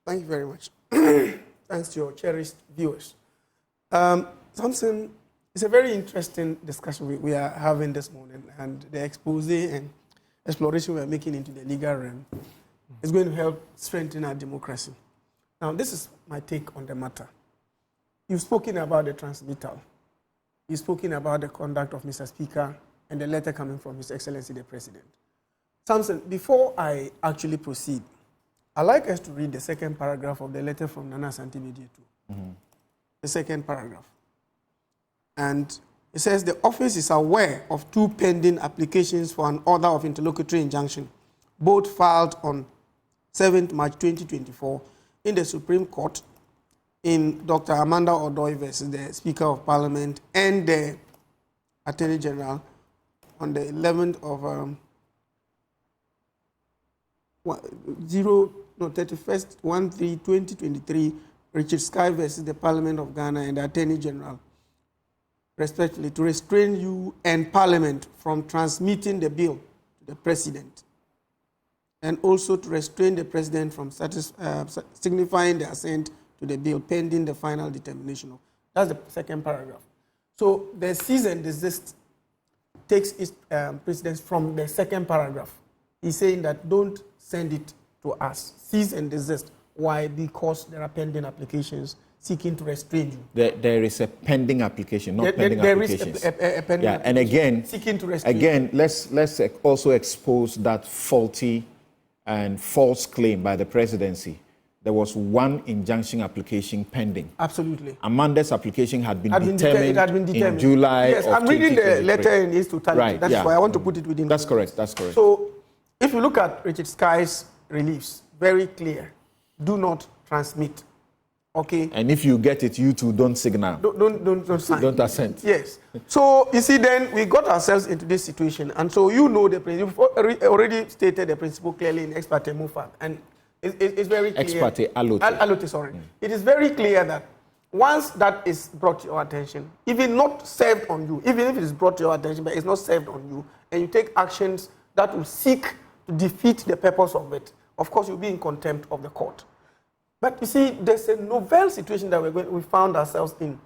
Thank you very much. Thanks to your cherished viewers. Something, it's a very interesting discussion we are having this morning, and the expose and exploration we are making into the legal realm is going to help strengthen our democracy. Now, this is my take on the matter. You've spoken about the transmittal. You've spoken about the conduct of Mr. Speaker and the letter coming from His Excellency the President. Samson, before I actually proceed, I'd like us to read the second paragraph of the letter from Nana Asante Bediye too. The second paragraph. And it says, the office is aware of 2 pending applications for an order of interlocutory injunction, both filed on 7th March 2024 in the Supreme Court in Dr. Amanda Odoi versus the Speaker of Parliament and the Attorney General on the 11th of 31st 1/3/2023, Richard Sky versus the Parliament of Ghana and the Attorney General, respectively, to restrain you and Parliament from transmitting the bill to the President, and also to restrain the President from signifying the assent to the bill pending the final determination of. That's the second paragraph. So the cease and desist takes its precedence from the second paragraph. He's saying that don't send it to us. Cease and desist. Why? Because there are pending applications seeking to restrain you. There is a pending application, not pending applications. There is a pending application. And again, seeking to restrain you. Let's also expose that faulty and false claim by the presidency. There was 1 injunction application pending. Absolutely. Amanda's application had been determined in July. Yes, I'm reading the letter in its totality. Right, That's why I want to put it within. That's correct. That's correct. So, if you look at Richard Sky's reliefs, very clear. Do not transmit. Okay. And if you get it, you too don't signal. Don't sign. Don't assent. Yes. So you see, then we got ourselves into this situation, and so you know the principle. You've already stated the principle clearly in ex parte mufat, and it's very clear. Ex parte alote. Sorry. It is very clear that once that is brought to your attention, even not served on you, even if it is brought to your attention, but it's not served on you, and you take actions that will seek to defeat the purpose of it, of course you'll be in contempt of the court. But you see, there's a novel situation that we found ourselves in.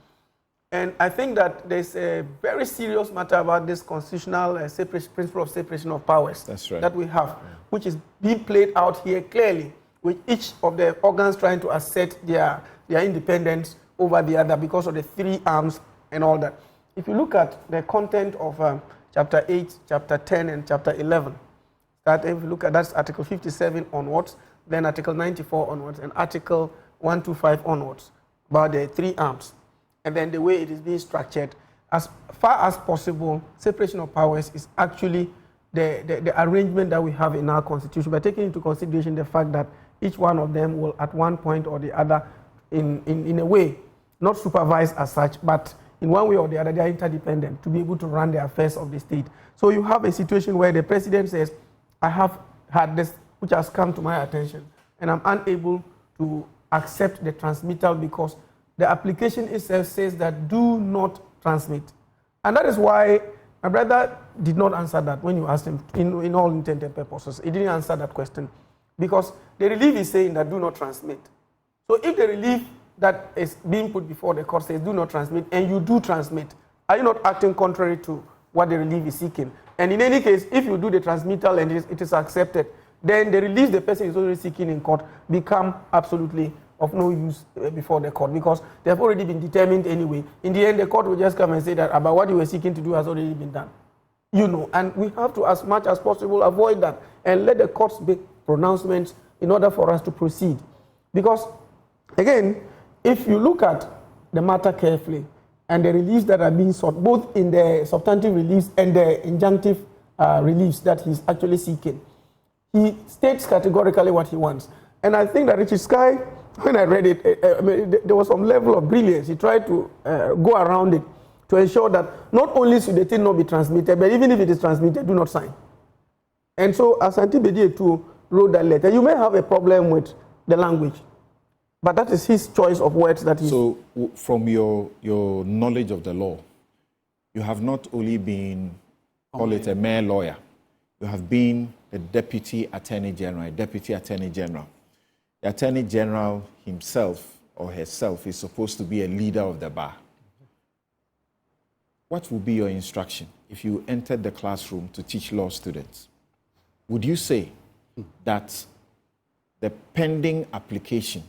And I think that there's a very serious matter about this constitutional principle of separation of powers. That's right. That we have, which is being played out here clearly, with each of the organs trying to assert their independence over the other because of the 3 arms and all that. If you look at the content of Chapter 8, Chapter 10, and Chapter 11, that if you look at that's Article 57 onwards, then Article 94 onwards, and Article 125 onwards, about the 3 arms. And then the way it is being structured, as far as possible, separation of powers is actually the arrangement that we have in our Constitution, by taking into consideration the fact that each one of them will, at one point or the other, in a way, not supervised as such, but in one way or the other, they are interdependent to be able to run the affairs of the state. So you have a situation where the president says, I have had this, which has come to my attention, and I'm unable to accept the transmittal because the application itself says that do not transmit. And that is why my brother did not answer that when you asked him, in all intents and purposes. He didn't answer that question because the relief is saying that do not transmit. So if the relief that is being put before the court says do not transmit, and you do transmit, are you not acting contrary to what the relief is seeking? And in any case, if you do the transmittal and it is accepted, then the relief the person is already seeking in court become absolutely of no use before the court because they have already been determined anyway. In the end, the court will just come and say that about what you were seeking to do has already been done. You know, and we have to, as much as possible, avoid that and let the courts make pronouncements in order for us to proceed. Because, again, if you look at the matter carefully and the reliefs that are being sought, both in the substantive reliefs and the injunctive reliefs that he's actually seeking, he states categorically what he wants. And I think that Richard Sky, when I read it, there was some level of brilliance. He tried to go around it to ensure that not only should the thing not be transmitted, but even if it is transmitted, do not sign. And so Asante Bediye too wrote that letter. You may have a problem with the language, but that is his choice of words that he... So from your knowledge of the law, you have not only been, call it a mere lawyer, you have been the Deputy Attorney General, the Attorney General himself or herself is supposed to be a leader of the bar. What would be your instruction if you entered the classroom to teach law students? Would you say that the pending application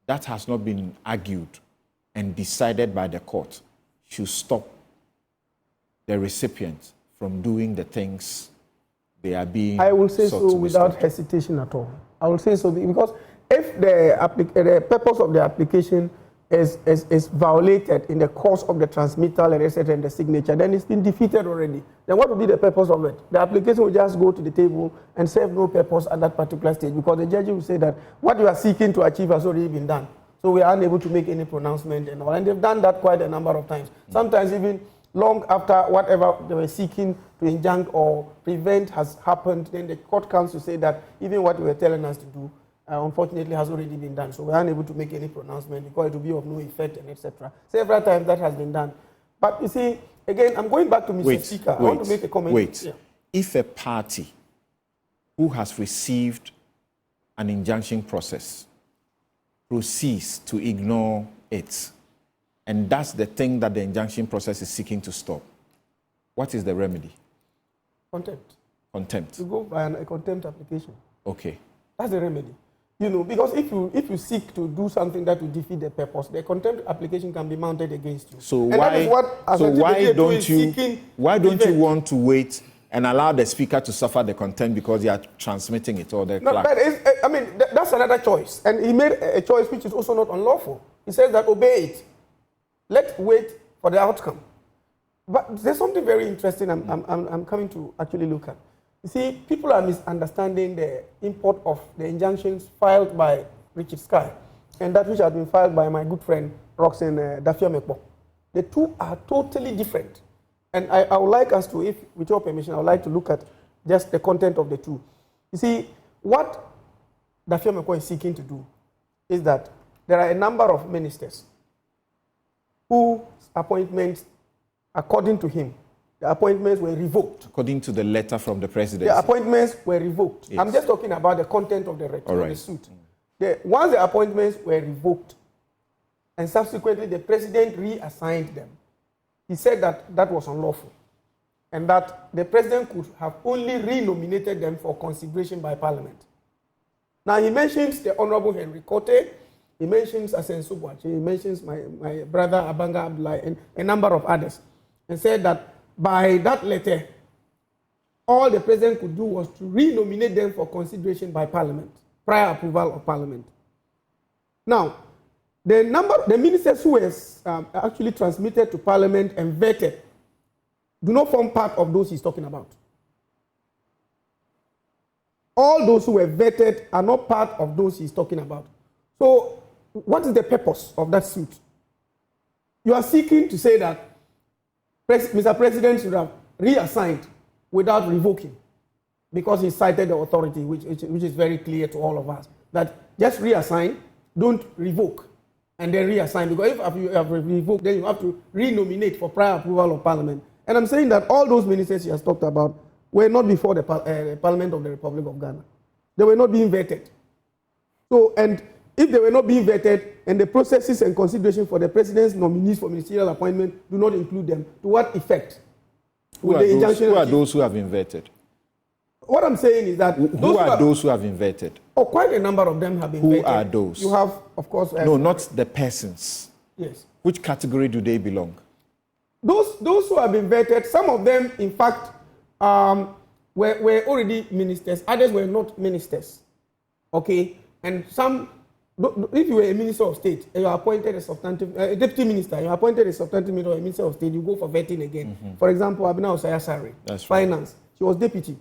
that has not been argued and decided by the court should stop the recipient from doing the things they are being I will say so without hesitation at all. I will say so because if the purpose of the application is violated in the course of the transmittal and etc. and the signature, then it's been defeated already. Then what will be the purpose of it? The application will just go to the table and serve no purpose at that particular stage because the judge will say that what you are seeking to achieve has already been done. So we are unable to make any pronouncement and all. And they've done that quite a number of times. Sometimes even long after whatever they were seeking to injunct or prevent has happened, then the court comes to say that even what you were telling us to do, unfortunately, has already been done. So we are unable to make any pronouncement because it will be of no effect and etc. Several times that has been done. But you see, again, I'm going back to Mr. Speaker. I want to make a comment. Yeah. If a party who has received an injunction process proceeds to ignore it, and that's the thing that the injunction process is seeking to stop, what is the remedy? Contempt. Contempt. You go by a contempt application. Okay. That's the remedy. You know, because if you seek to do something that will defeat the purpose, the contempt application can be mounted against you. So why don't you want to wait and allow the speaker to suffer the contempt because you are transmitting it or the clerk? But that's another choice, and he made a choice which is also not unlawful. He says that obey it. Let's wait for the outcome. But there's something very interesting I'm coming to actually look at. You see, people are misunderstanding the import of the injunctions filed by Richard Sky and that which has been filed by my good friend Rockson Dafeamekpor. The two are totally different. And I would like us to, if with your permission, I would like to look at just the content of the two. You see, what Dafeamekpor is seeking to do is that there are a number of ministers whose appointments, according to him, the appointments were revoked. According to the letter from the president. The appointments were revoked. Yes. I'm just talking about the content of the suit. Once the appointments were revoked, and subsequently the president reassigned them, he said that that was unlawful, and that the president could have only renominated them for consideration by Parliament. Now he mentions the Honorable Henry Kote, he mentions Asen Subwache, he mentions my brother Abanga Abdullah, and a number of others, and said that by that letter, all the president could do was to renominate them for consideration by Parliament, prior approval of Parliament. Now, the ministers who were actually transmitted to Parliament and vetted do not form part of those he's talking about. All those who were vetted are not part of those he's talking about. So, what is the purpose of that suit? You are seeking to say that Mr. President should have reassigned without revoking because he cited the authority, which is very clear to all of us, that just reassign, don't revoke, and then reassign. Because if you have revoked, then you have to renominate for prior approval of Parliament. And I'm saying that all those ministers he has talked about were not before the Parliament of the Republic of Ghana. They were not being vetted. So, and if they were not being vetted and the processes and consideration for the president's nominees for ministerial appointment do not include them, to what effect? Who are those who have been vetted? What I'm saying is that... Who are those who have been vetted? Oh, quite a number of them have been vetted. Who are those? You have, of course... No, not the persons. Yes. Which category do they belong? Those who have been vetted, some of them, in fact, were already ministers. Others were not ministers. Okay? And some... If you were a minister of state and you are appointed a substantive, a deputy minister, you are appointed a substantive minister or a minister of state, you go for vetting again. Mm-hmm. For example, Abina Osayasari, finance, she was deputy,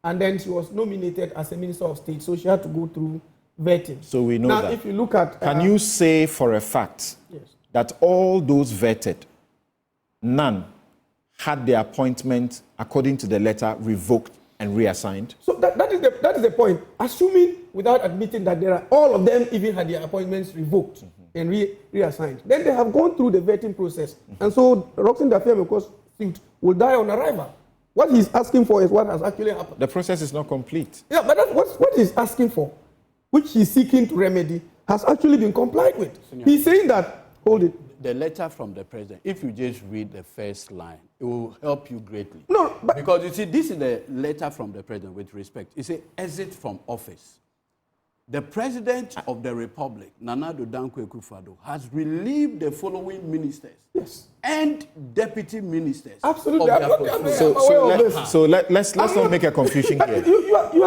and then she was nominated as a minister of state, so she had to go through vetting. So we know now, that. If you look at, can you say for a fact that all those vetted, none had their appointment according to the letter revoked and reassigned? So that is the point. Assuming without admitting that all of them even had their appointments revoked and reassigned, then they have gone through the vetting process. And so Rockson Dafeamekpor's suit will die on arrival. What he's asking for is what has actually happened. The process is not complete. Yeah, but that's what he's asking for. which he's seeking to remedy, has actually been complied with. He's saying that, hold it. The letter from the president, if you just read the first line, it will help you greatly. No, but because you see, this is the letter from the president with respect. It says, exit from office. The president of the republic, Nana Addo Dankwa Akufo-Addo, has relieved the following ministers and deputy ministers. Absolutely. So let's not make a confusion here.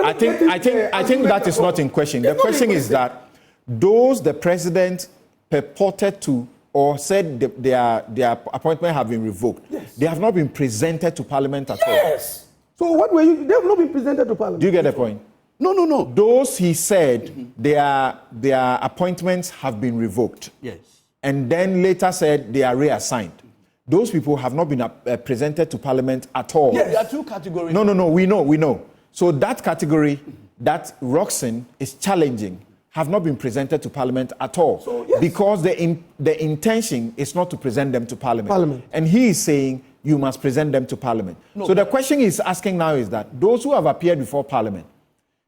I think that is not in question. The question is that those the president purported to or said their appointment have been revoked. Yes. They have not been presented to Parliament at all. Yes. So what were you? They have not been presented to Parliament. Do you get the point? No. Those he said their appointments have been revoked. Yes. And then later said they are reassigned. Those people have not been presented to Parliament at all. Yes. There are two categories. No. We know. So that category that Rockson is challenging have not been presented to Parliament at all. So, yes. Because the intention is not to present them to Parliament. And he is saying you must present them to Parliament. No. So the question he's asking now is that those who have appeared before Parliament,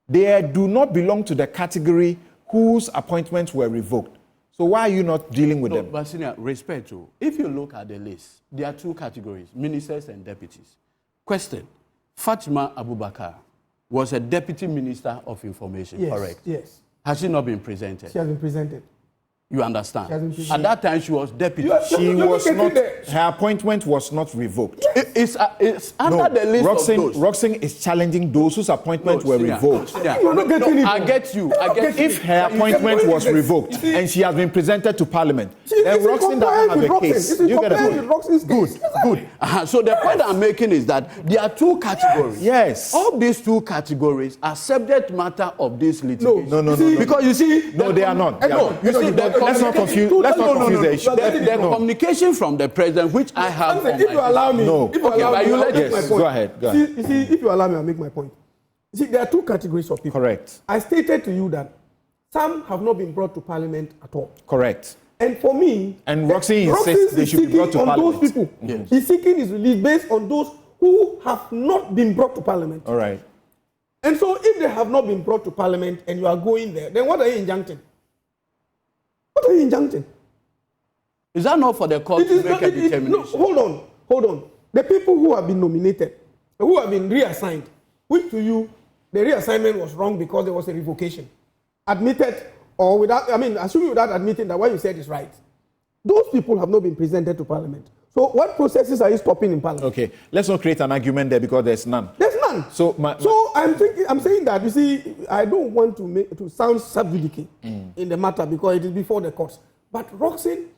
they do not belong to the category whose appointments were revoked. So why are you not dealing with them? But senior, respect to, if you look at the list, there are two categories, ministers and deputies. Question, Fatima Abubakar was a deputy minister of information, correct? Yes. Has she not been presented? She has been presented. You understand? She has been presented. At that time, she was deputy. She was not. Her appointment was not revoked. It's under the list of those. Rockson is challenging those whose appointments were revoked. I get you. If her appointment was revoked and she has been presented to Parliament, then Rockson doesn't have a case. You get the point? Good. So the point I'm making is that there are two categories. Yes. All these two categories are subject matter of this litigation. No. Because you see, no, they are not. You see, let's not confuse the issue. The communication from the president, which I have. If you allow me, go ahead. You see, if you allow me, I'll make my point. You see, there are two categories of people. Correct. I stated to you that some have not been brought to Parliament at all. Correct. And for me, and Rockson insists they should be brought to Parliament. Those people. Yes. He's seeking his release based on those who have not been brought to Parliament. All right. And so if they have not been brought to Parliament and you are going there, then what are you injuncting? What are you injuncting? Is that not for the court to make a determination? No, hold on. The people who have been nominated, who have been reassigned, which to you, the reassignment was wrong because there was a revocation. Admitted or without, assuming without admitting that what you said is right. Those people have not been presented to Parliament. So what processes are you stopping in Parliament? Okay, let's not create an argument there because there's none. There's none. So I'm saying that, you see, I don't want to sound sub judice in the matter because it is before the courts. But Rockson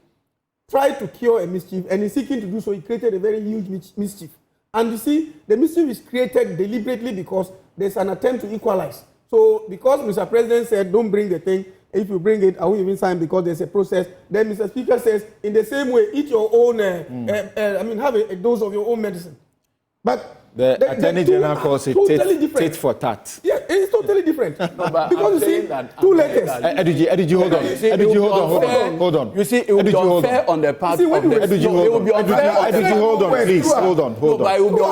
tried to cure a mischief, and in seeking to do so, he created a very huge mischief. And you see, the mischief is created deliberately because there's an attempt to equalize. So because Mr. President said, don't bring the thing, if you bring it, I won't even sign because there's a process. Then Mr. Speaker says, in the same way, eat your own, have a dose of your own medicine. But the Attorney General calls it tit for tat. Yeah, it's totally different. But because you see, two letters. Ediji, hold on. You see, it would be unfair on the part of the... Ediji, hold on. Please, hold on.